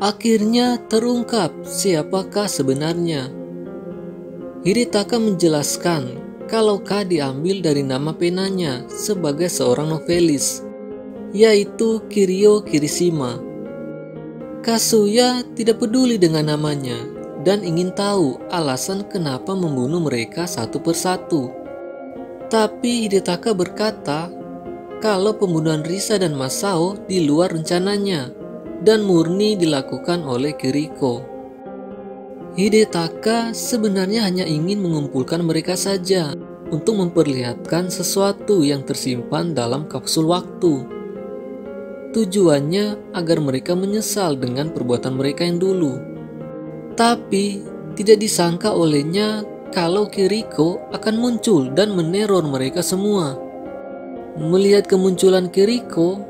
Akhirnya terungkap siapakah sebenarnya. Hidetaka menjelaskan kalau K diambil dari nama penanya sebagai seorang novelis, yaitu Kirio Kirishima. Kazuya tidak peduli dengan namanya dan ingin tahu alasan kenapa membunuh mereka satu persatu. Tapi Hidetaka berkata kalau pembunuhan Risa dan Masao di luar rencananya dan murni dilakukan oleh Kiriko. Hidetaka sebenarnya hanya ingin mengumpulkan mereka saja untuk memperlihatkan sesuatu yang tersimpan dalam kapsul waktu. Tujuannya agar mereka menyesal dengan perbuatan mereka yang dulu. Tapi tidak disangka olehnya kalau Kiriko akan muncul dan meneror mereka semua. Melihat kemunculan Kiriko,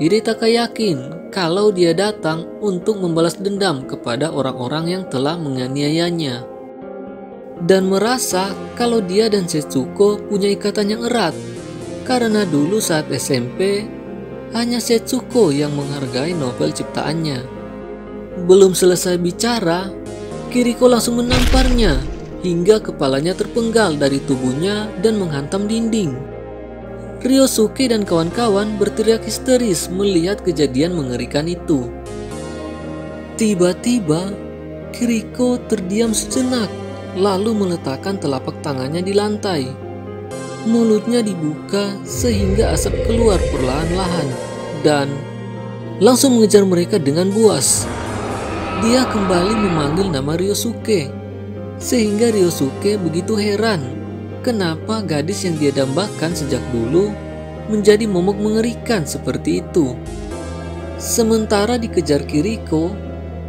Hidetaka yakin kalau dia datang untuk membalas dendam kepada orang-orang yang telah menganiayanya, dan merasa kalau dia dan Setsuko punya ikatan yang erat, karena dulu saat SMP hanya Setsuko yang menghargai novel ciptaannya. Belum selesai bicara, Kiriko langsung menamparnya hingga kepalanya terpenggal dari tubuhnya dan menghantam dinding. Ryosuke dan kawan-kawan berteriak histeris melihat kejadian mengerikan itu. Tiba-tiba, Kiriko terdiam sejenak, lalu meletakkan telapak tangannya di lantai. Mulutnya dibuka sehingga asap keluar perlahan-lahan dan langsung mengejar mereka dengan buas. Dia kembali memanggil nama Ryosuke, sehingga Ryosuke begitu heran kenapa gadis yang dia dambakan sejak dulu menjadi momok mengerikan seperti itu. Sementara dikejar Kiriko,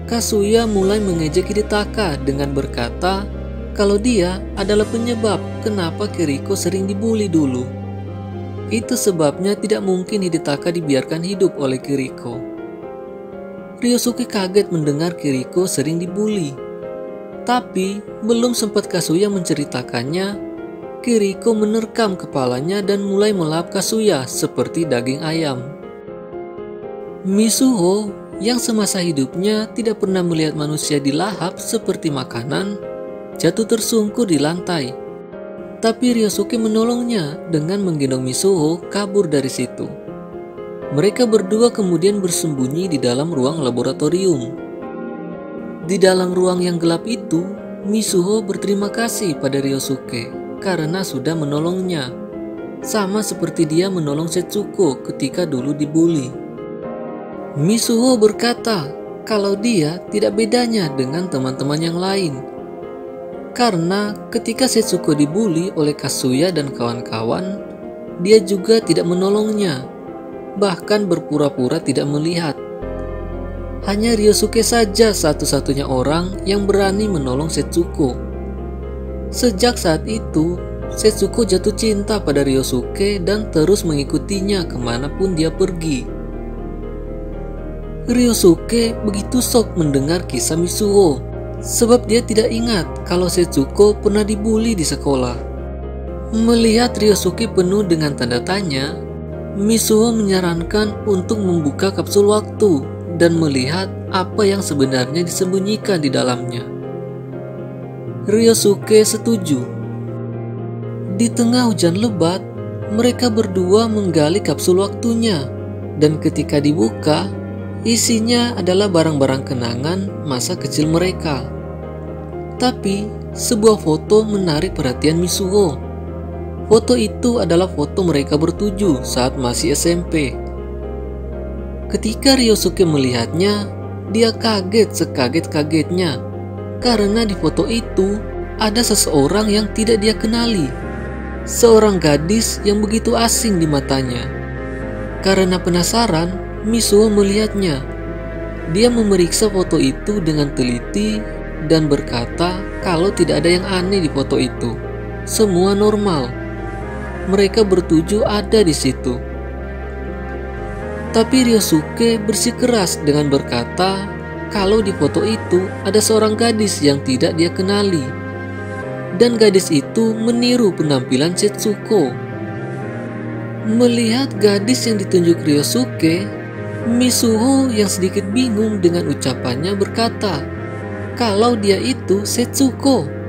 Kazuya mulai mengejek Hidetaka dengan berkata kalau dia adalah penyebab kenapa Kiriko sering dibully dulu. Itu sebabnya tidak mungkin Hidetaka dibiarkan hidup oleh Kiriko. Ryosuke kaget mendengar Kiriko sering dibully. Tapi belum sempat Kazuya menceritakannya, Kiriko menerkam kepalanya dan mulai melahap Kazuya seperti daging ayam. Mitsuho yang semasa hidupnya tidak pernah melihat manusia dilahap seperti makanan, jatuh tersungkur di lantai. Tapi Ryosuke menolongnya dengan menggendong Mitsuho kabur dari situ. Mereka berdua kemudian bersembunyi di dalam ruang laboratorium. Di dalam ruang yang gelap itu, Mitsuho berterima kasih pada Ryosuke karena sudah menolongnya, sama seperti dia menolong Setsuko ketika dulu dibully. Mitsuho berkata kalau dia tidak bedanya dengan teman-teman yang lain, karena ketika Setsuko dibully oleh Kazuya dan kawan-kawan, dia juga tidak menolongnya, bahkan berpura-pura tidak melihat. Hanya Ryosuke saja satu-satunya orang yang berani menolong Setsuko. Sejak saat itu, Setsuko jatuh cinta pada Ryosuke dan terus mengikutinya kemanapun dia pergi. Ryosuke begitu shock mendengar kisah Mitsuho, sebab dia tidak ingat kalau Setsuko pernah dibully di sekolah. Melihat Ryosuke penuh dengan tanda tanya, Mitsuho menyarankan untuk membuka kapsul waktu dan melihat apa yang sebenarnya disembunyikan di dalamnya. Ryosuke setuju. Di tengah hujan lebat, mereka berdua menggali kapsul waktunya, dan ketika dibuka, isinya adalah barang-barang kenangan masa kecil mereka. Tapi, sebuah foto menarik perhatian Mitsuho. Foto itu adalah foto mereka bertujuh saat masih SMP. Ketika Ryosuke melihatnya, dia kaget sekaget-kagetnya. Karena di foto itu ada seseorang yang tidak dia kenali, seorang gadis yang begitu asing di matanya. Karena penasaran, Mitsuho melihatnya. Dia memeriksa foto itu dengan teliti dan berkata kalau tidak ada yang aneh di foto itu. Semua normal. Mereka bertujuh ada di situ. Tapi Ryosuke bersikeras dengan berkata kalau di foto itu ada seorang gadis yang tidak dia kenali, dan gadis itu meniru penampilan Setsuko. Melihat gadis yang ditunjuk Ryosuke, Misuho yang sedikit bingung dengan ucapannya berkata, kalau dia itu Setsuko.